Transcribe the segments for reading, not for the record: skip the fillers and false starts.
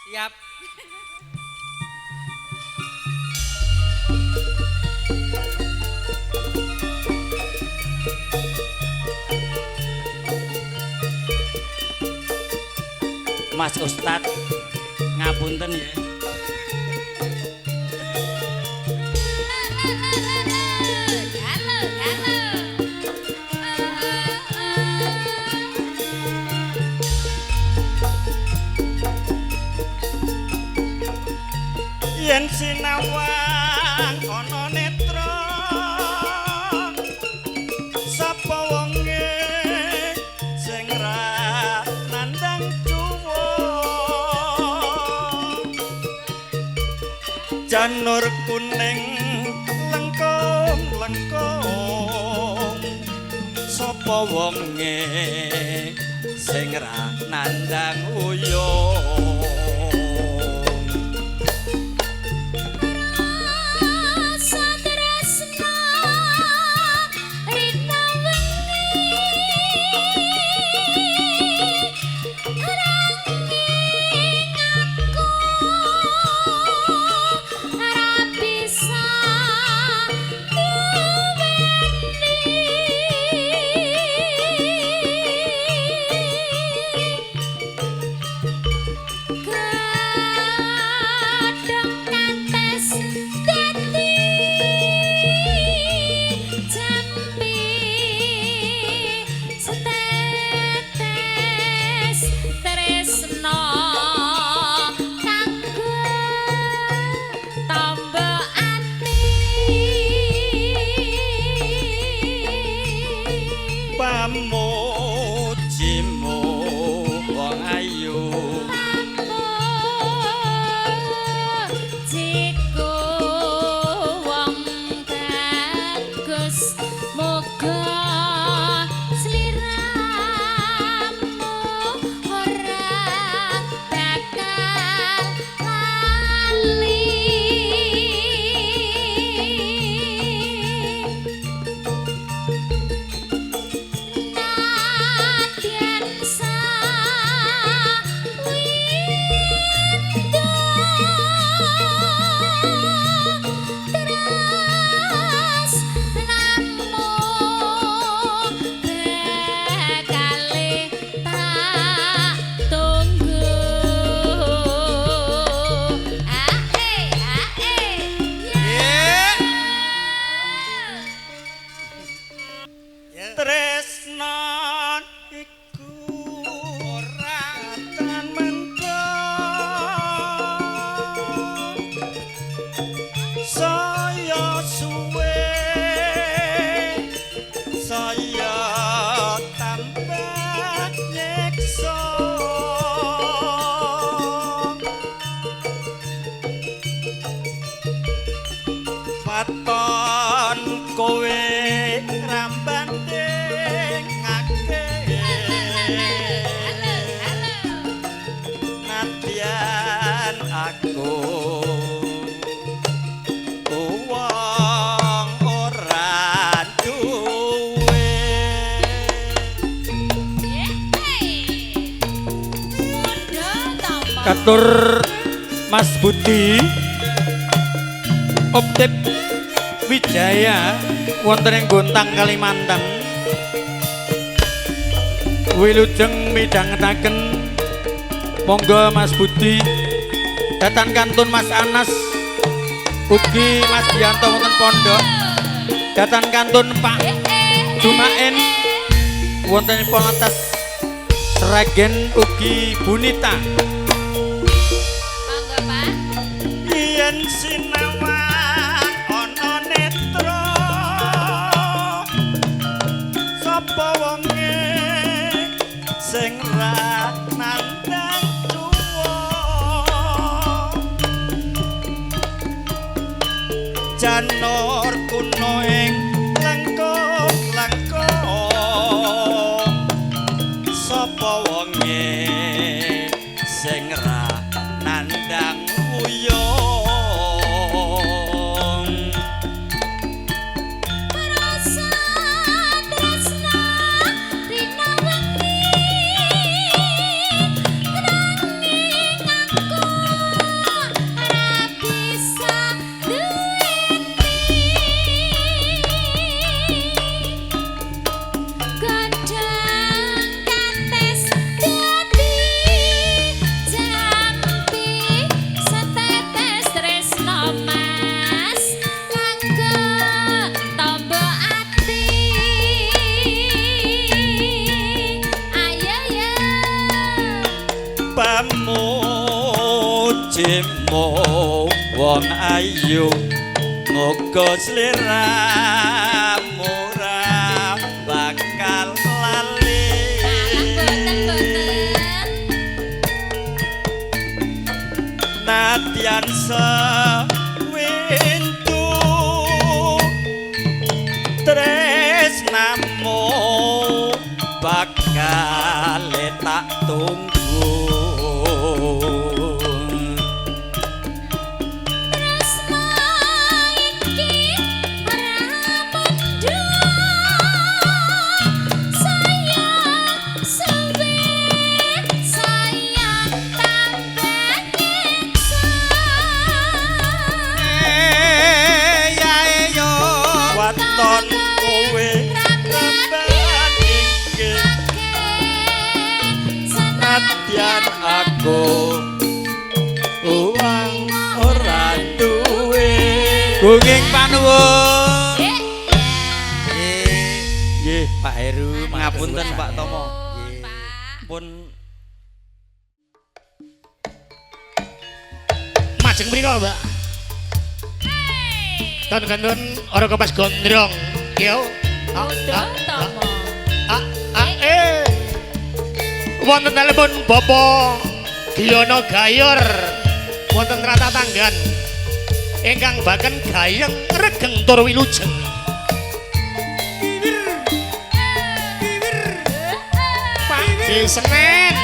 Siap. Mas Ustad ngapunten ya. Yen sinawang ana netra sapa wonge sing ra nandang tuwa janur kuning lengkong-lengkong sapa wonge sing ra nandang uyung pamujimu wong ayu pamujiku wong bagus moga sliramu ora bakal lali tresnan iku ora tan mendem saya suwe saya tambah nyekso paton kowe rambanding nadyan aku wong ora duwe Katur Mas Budi Optip Wijaya wonten ing Gontang Kalimantan wilujeng midhangetaken monggo Mas Budi datan kantun Mas Anas ugi Mas Dianto wonten pondok datan kantun Pak Jumaen wonten Polontas Sragen ugi Bunita monggo Pak yen sinawang ana netra sapa wonge sing ra nandang tuwa janur kuno ing langkung-langkung sapa wonge sing ra nandang uyung rasa tresna rina wengi nanging aku pamujimu wong ayu muga sliramu ora bakal lali nadyan sewintu tresnamu bakal tak tunggu tresno iki ora mendung sayang suwe sayang tambah nyiksa ya yo waton kowe remban inggih nadyan aku uang ora duwe gunging panuwun Eh, nggih Pak Heru ngapunten Pak Tomo Pak. pun Majeng mriko, Mbak. Ton-ton ora kepas gondrong. Yo. Tomo. Wonten telepon Bapak Giyono Gayor wonten Rata Tanggan ingkang baken gayeng regeng tur wilujeng. Pak Di Senen.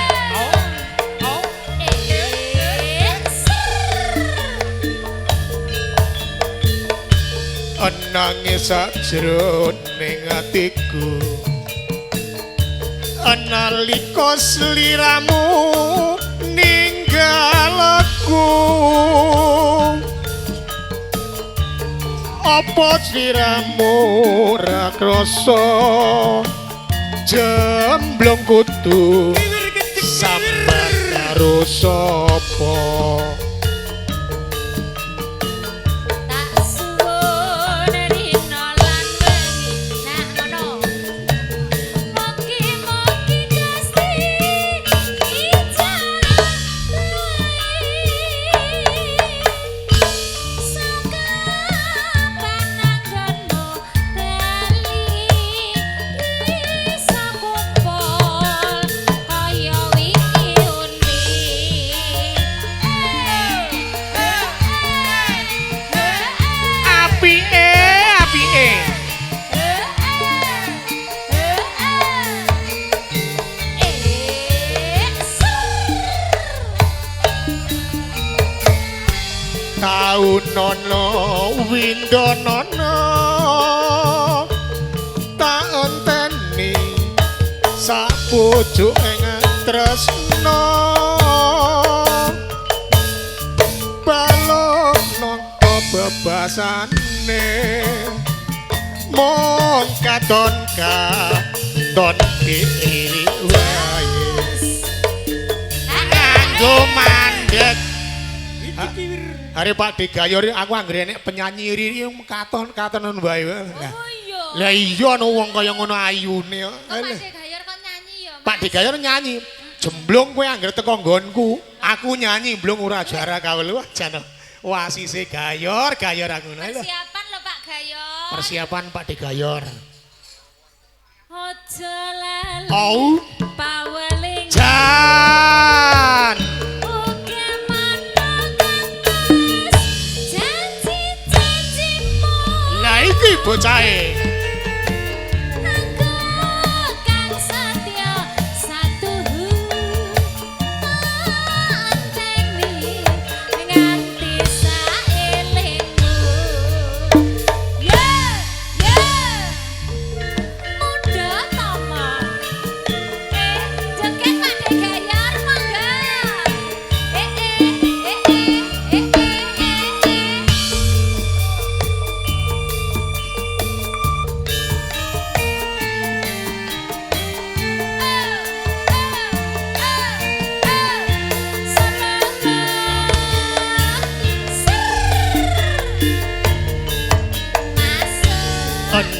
Nangis sajroning atiku analika sliramu ninggal aku apa sliramu ora krasa jemblong kudu sambat karo sapa Tak suwun rino lan wengi nah ngono mogi-mogi Gusti ijaran saka pananggonmu bali isa kumpul kaya wingi uni apike Kaunono windonono tak enteni sapujuk ing tresno balok nangka bebasane mong katon katon diri wae nganggo mandek. Hari Pak Digayor aku anggere nek penyanyi riri katon-katonan wae. Oh iya. Lah iya no wong kaya ngono ayune. Kok Pak Digayor kok nyanyi ya? Pak Digayor nyanyi. Jemblung kowe anggere teko nggonku, aku nyanyi blung ora jara kawel wah jan. Wasise Gayor aku ngono lho. Persiapan lho Pak Gayor. Persiapan Pak Digayor. Ojo lali. Oh, Paweling. Jan. Oke mantangas. Janji-janjimu. Lah iki bocahe. Aku kan setia satu anteng nganti saelingmu. Ya, ya. Muda tomo. Jengket Pak Digayor mangga.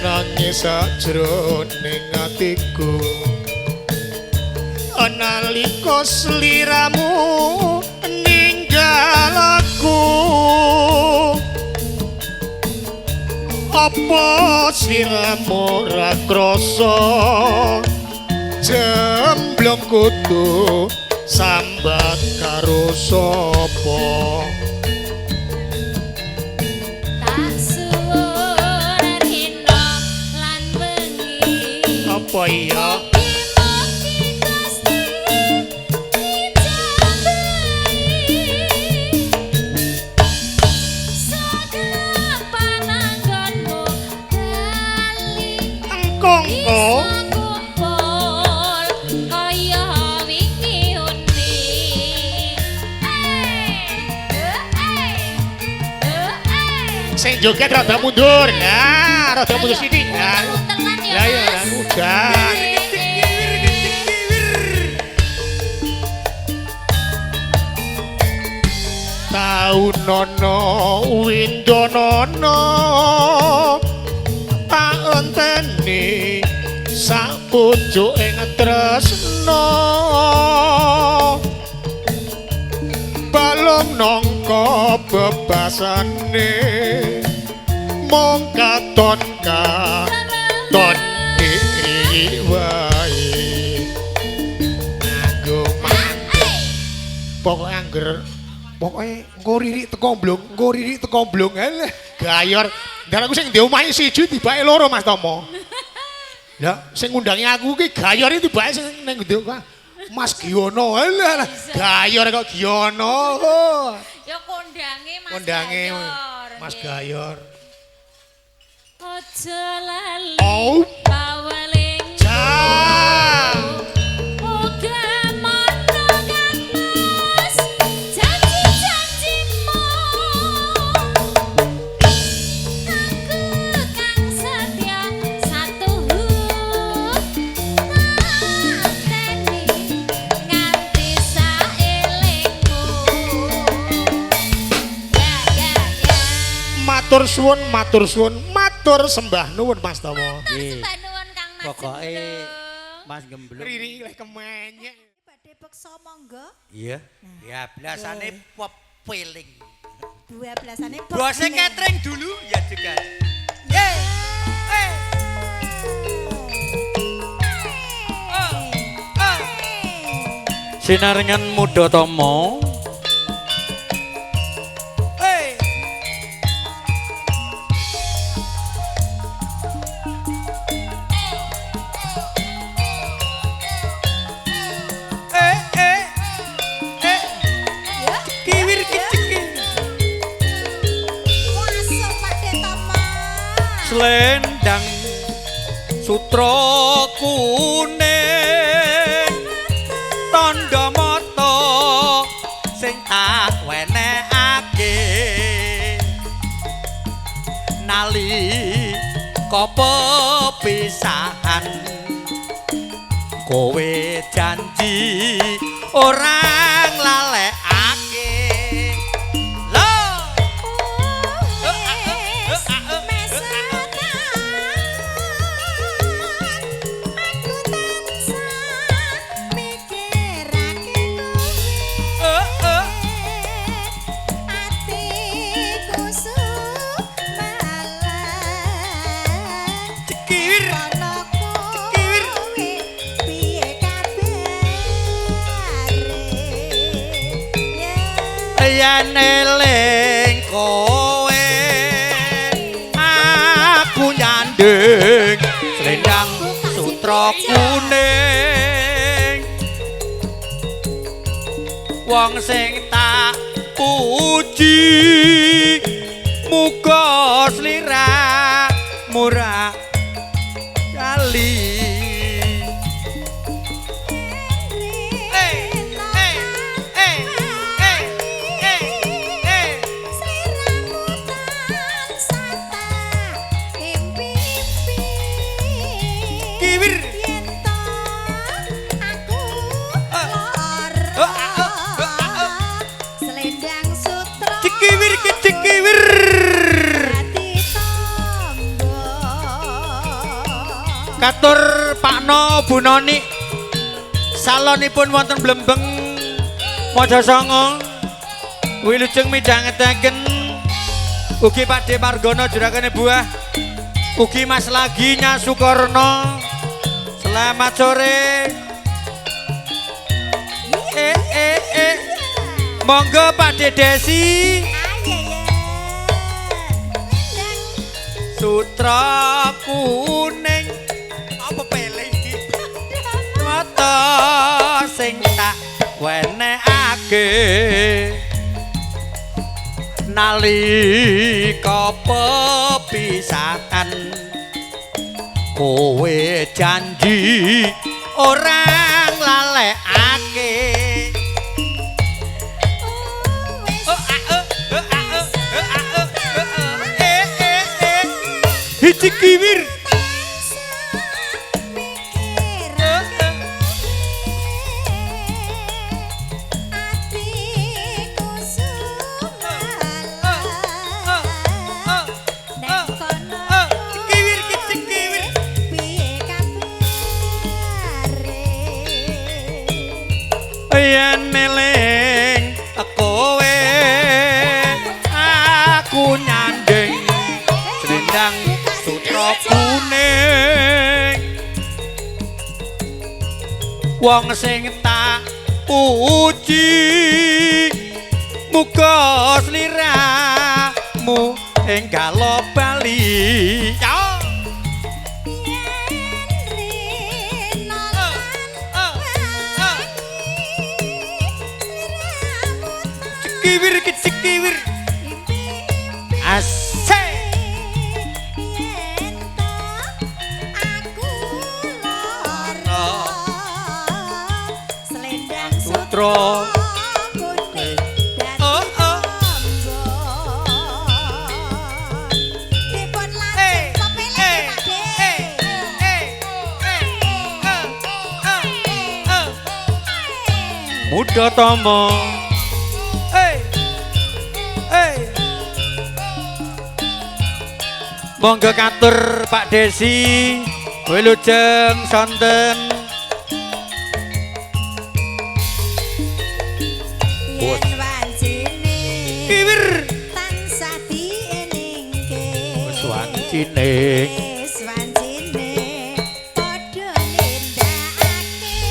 Nangis sajroning atiku nalika sliramu ninggal aku apa sliramu ora krasa jemblong kudu sambat karo sapa Tak suwun rino lan bengi apa iya Mugi-mugi Gusti dijabahi Saged pananggonmu kali engkongko kumpul kaya wingi uni sing joget rada mundur nah rada mundur sithik nah lah ya udah taunono windonono tak enteni sak pucuking tresno balung nangka bebasane mung katon katon iki wae nggo mantep pokoke angger pokoke engko ririk teko blong alah gayor ndar aku sing ndek omahe siji tibake loro Mas Tomo lah sing ngundangi aku ki gayor iki tibake sing ning ndek Mas Giono alah gayor kok Giono ya kondange Mas kondange Gayor. Mas Gayor Aja lali oh baweling ja Uga mono Kang Mas janji-janjimu Aku kang setia satu Tanteni nganti saelingmu Ya matur suwun matur sembah nuwun Mas Tomo Sembah nuwun Kang Mas Pokoke Gemblung. Mas Gemblung. riri leh kemenyek Badhe beksa monggo. Iya. Ya biasane pop peling. 12-ane Bose catering dulu ya juga. Yeay. Eh. Oh. Oh. Sinarengan muda tomo Eh. Kiwir kicik. Waso Pakde Tama. selendang sutra kuning Tandha mata sing tak wenehake nalika pepisahan kowe janji orang lalekake lho Cekir yen eling kowe aku nyanding selendang sutra kuning wong sing tak puji muga slira murah kali Selendang sutra Cekiwir ke cekiwir hati tombo. katur Pakno Bu Noni salonipun wonten Blembeng Mojosongo wilujeng midhangetaken ugi Pakde Margono Juragan Buah ugi Mas Lagi Nya Sukorno selamat sore monggo Pakde Desi sutra kuning apa pele iki mata sing tak wenehake nalika pepisahan kowe janji orang lalekake hiji kiwir yen meling kowe aku nyanding selendang sutra kuning wong sing tak puji muga sliramu enggal bali kiwir kecik kiwir asik selendang sutra kuning dan dipun langsung pepele muda tomo monggo katur Pak Desi wilujeng sonten yen wancine kiwir tansah dieningke wis wancine wis wancine padha nindakake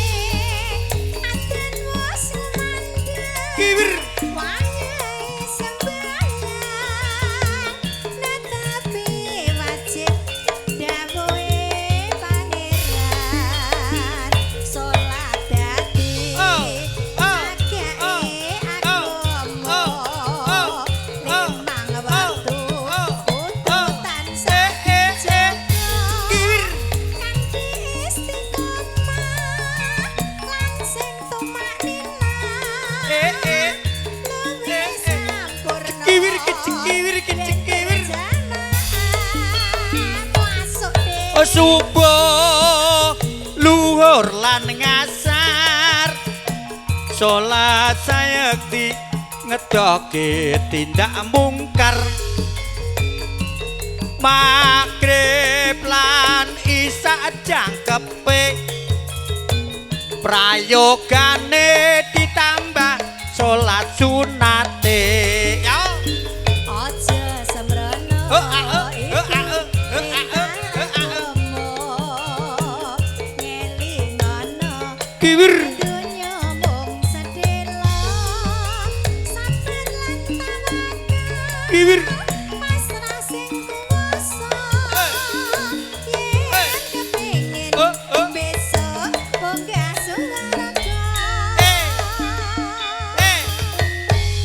aden wis mandeg kiwir wayahe sembahyang netapi wajib dawuhe pangeran salat dadi agake agama limang wektu kudu tansah jaga kanthi istiqomah lan sing tumaknina kiwir kecik kiwir kecik kiwir subuh luhur lan ngasar salat sayekti ngedoke tindak mungkar magrib lan isa jangkepe prayogane ditambah salat sunate ya aja sembrono ngelingana kiwir dunya mung sedhela sabar lan tawakal kiwir pasrah sing kuwasa yen kepengin besok munggah swarga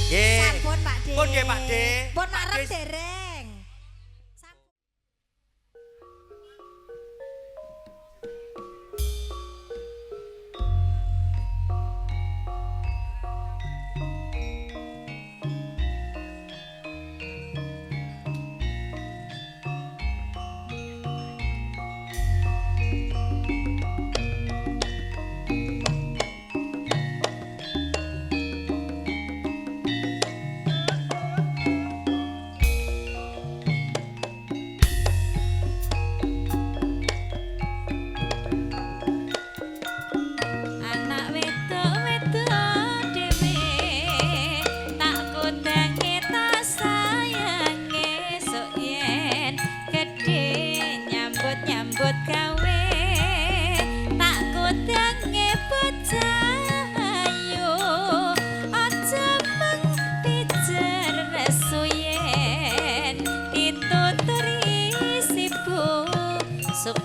sampun Pakde pun nggih Pakde pun arep dereng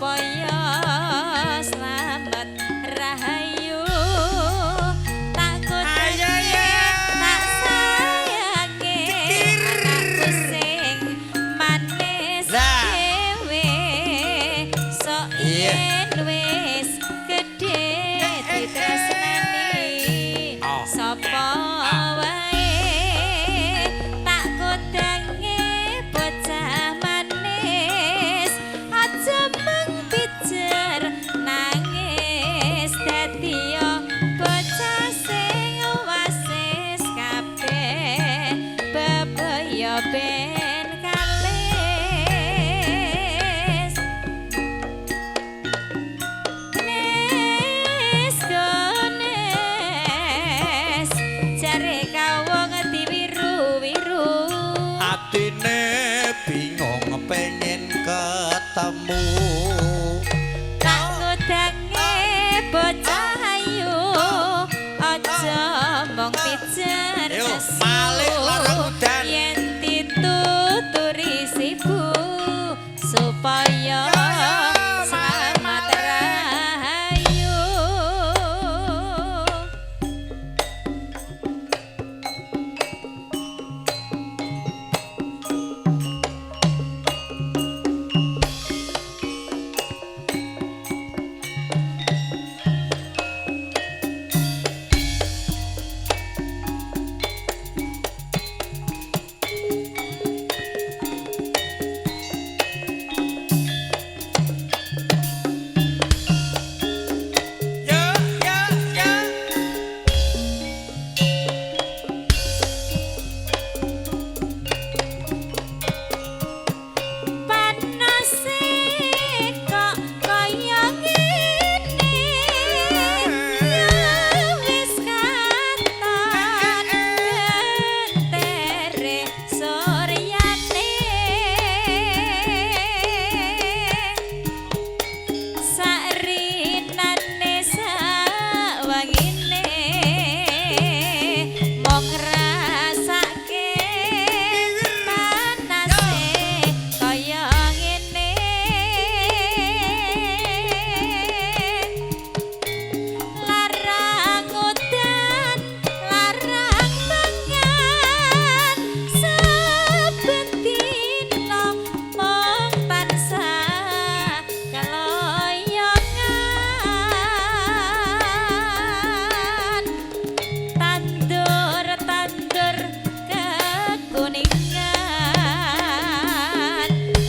supaya selamat rahayu takut tak sayange anakku sing manis dhewe sok yen wis gedhe ditresnani sapa wae tak kodange bocah manis aja mung pijer nangis dadi bocah sing wasis kabeh bebaya ben kalis nes gones jare kawong diwiru-wiru atine bingung pengen ketemu tak ngodange bocah ayu aja mong pijer Yo, nesu malik larang udan. yen dituturi sibu supaya selamat rahayu ya ya ya panase kok kaya ngene wis katon gentere soryane sarinane sawangine mong rasake panase kaya ngene larang udan larang mangan saben dina mung tansah kaloyongan tandur-tandur kekuningan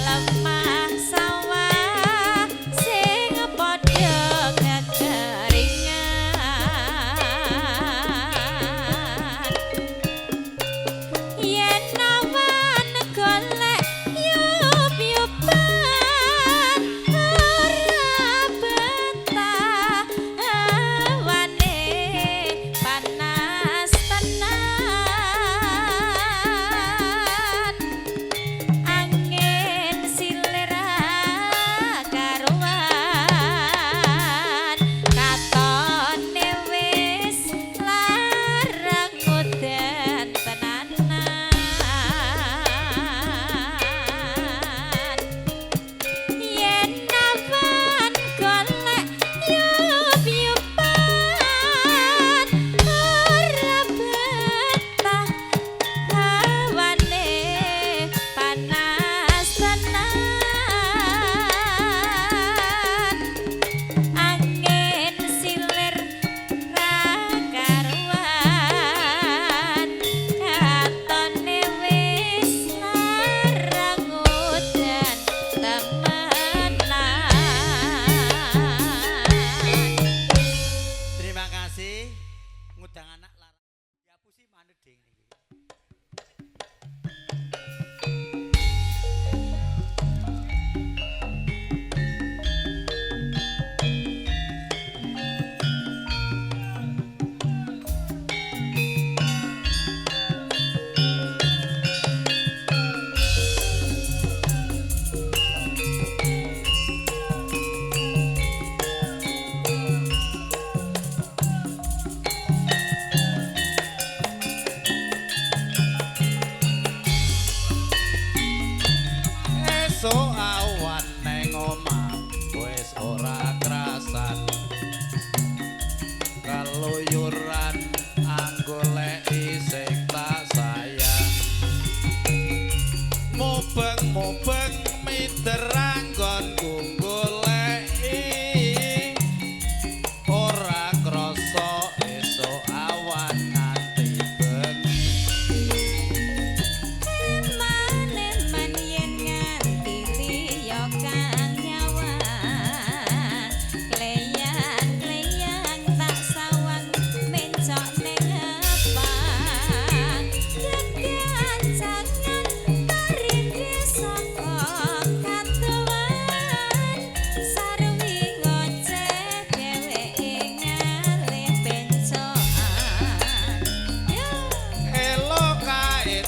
lemah sawah sing padha kekeringan yen awan golek yup-yupan ora betah awane panas tenan angin silir karuan katone wis larang udan tenanan yen awan golek yup-yupan ora betah hawane panas tenan angin silir karuan katone wis larang udan temenan terima kasih ngundang anak larang diapusi manut ding niki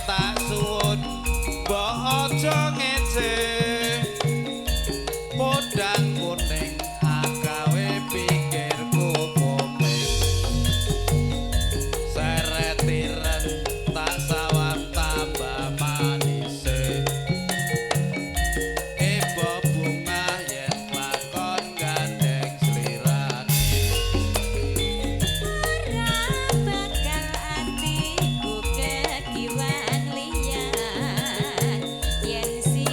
tak suwun mbok aja ngece podang kuning agawe pikirku komeng seretiren tak sawang tambah manise ibu bunga yen lakon gandeng slirane Ora bakal atiku kekiwan liyan yen si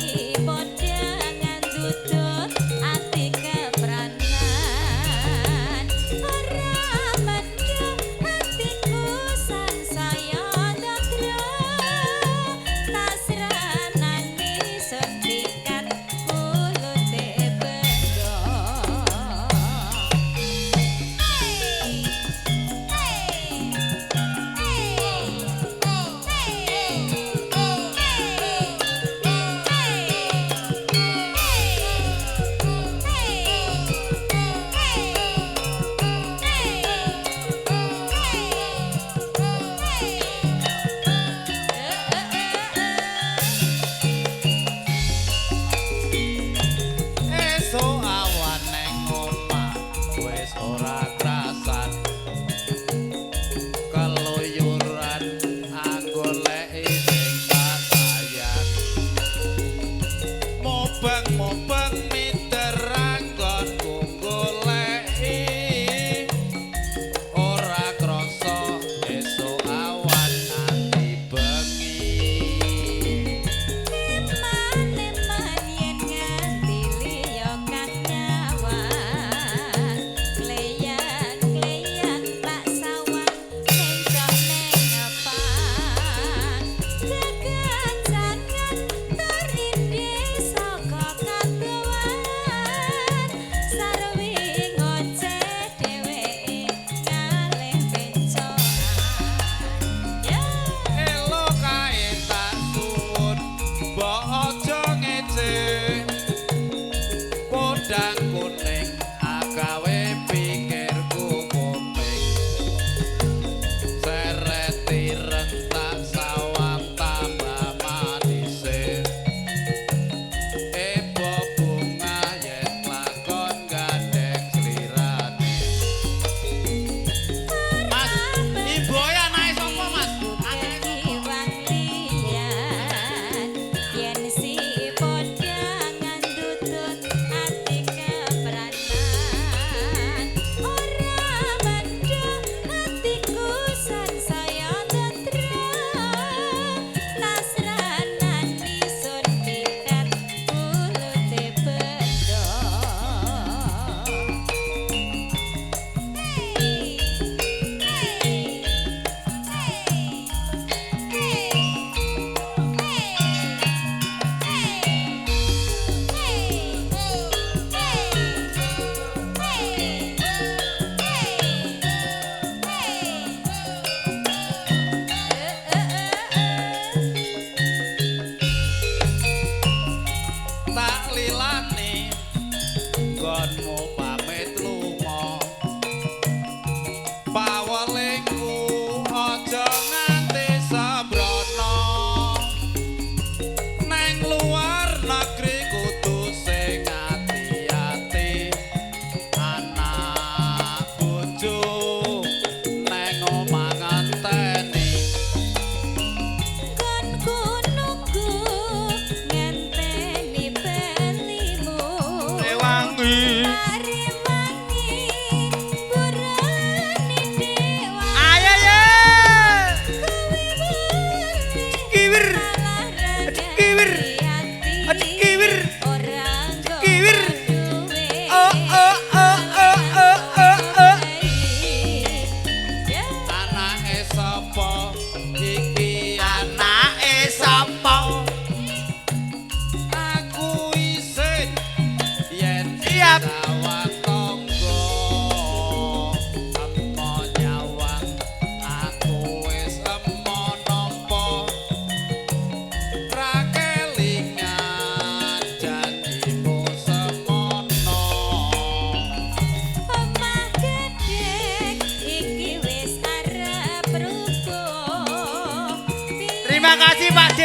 Terima kasih Pak D.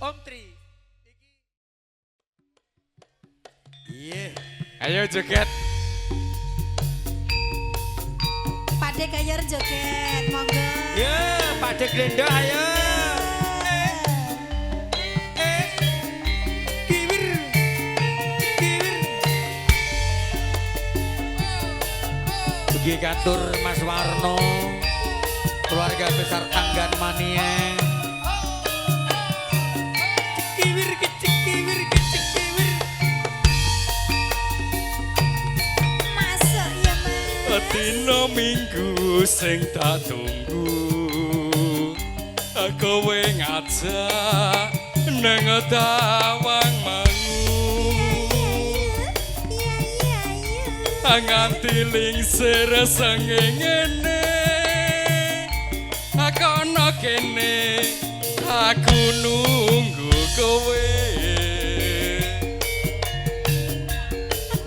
Om Tri. Iya. Ayo joget. Pak D Gayor joget, monggo. Ya, Pak D Glenda ayo. Kiwir. Kiwir. Ugi katur Mas Warno. Keluarga besar Tanggan Mania. Kiwir kecik kiwir kecik kiwir. Masuk ya, Mas. Dina minggu sing tak tunggu kowe ngajak nang tawang mangu nganti lingsir sengengene kono kene aku nunggu kowe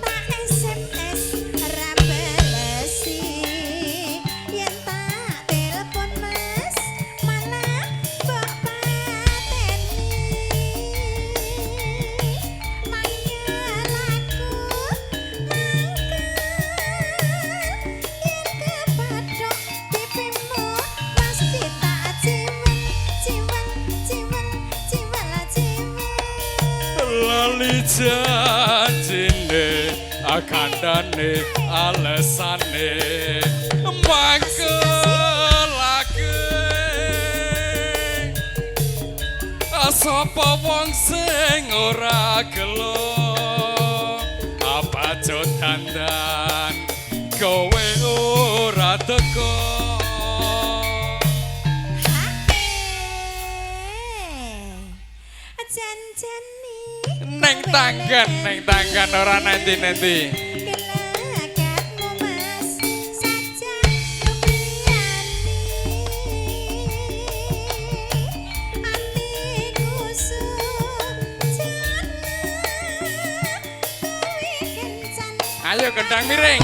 Tak SMS ra balesi, yen tak telepon Mas malah mbok pateni. Manggil aku mangkel, yen kepathok pipimu mesti tak ciwen, ciwen, ciwen, ciwen lah ciwen. lali janjine kandhane alesane mangkelake sapa wong sing ora gelo apa dandan kowe ora teko neng tanggan ora nanti-nanti Gelakatmu Mas saja kepriani Atiku sujana Kuwi kencan ayo gendang miring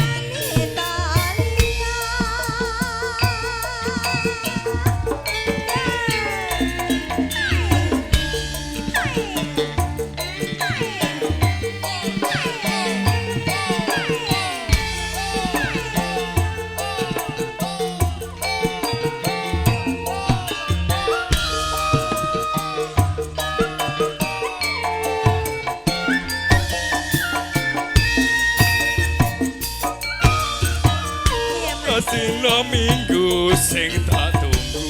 dina minggu sing tak tunggu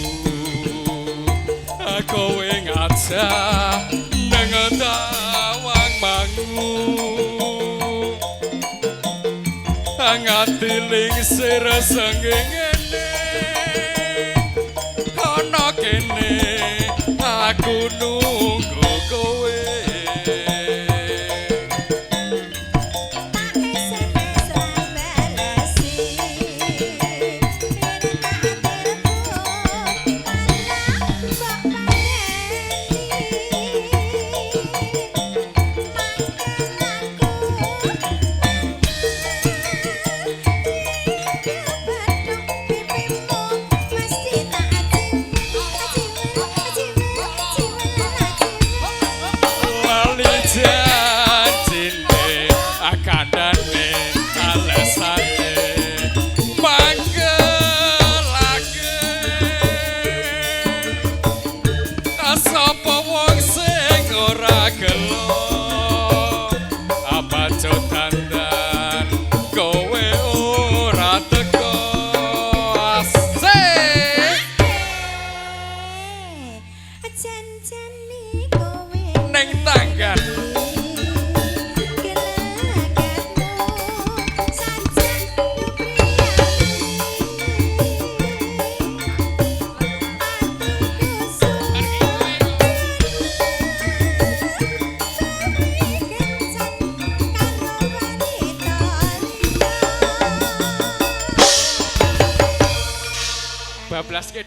kowe ngajak nang tawang mangu ngati lingsir sengengene ana kene aku nunggu kowe Tak SMS ra balesi yen tak telepon malah mbok pateni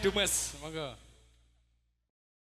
Dumes, monggo.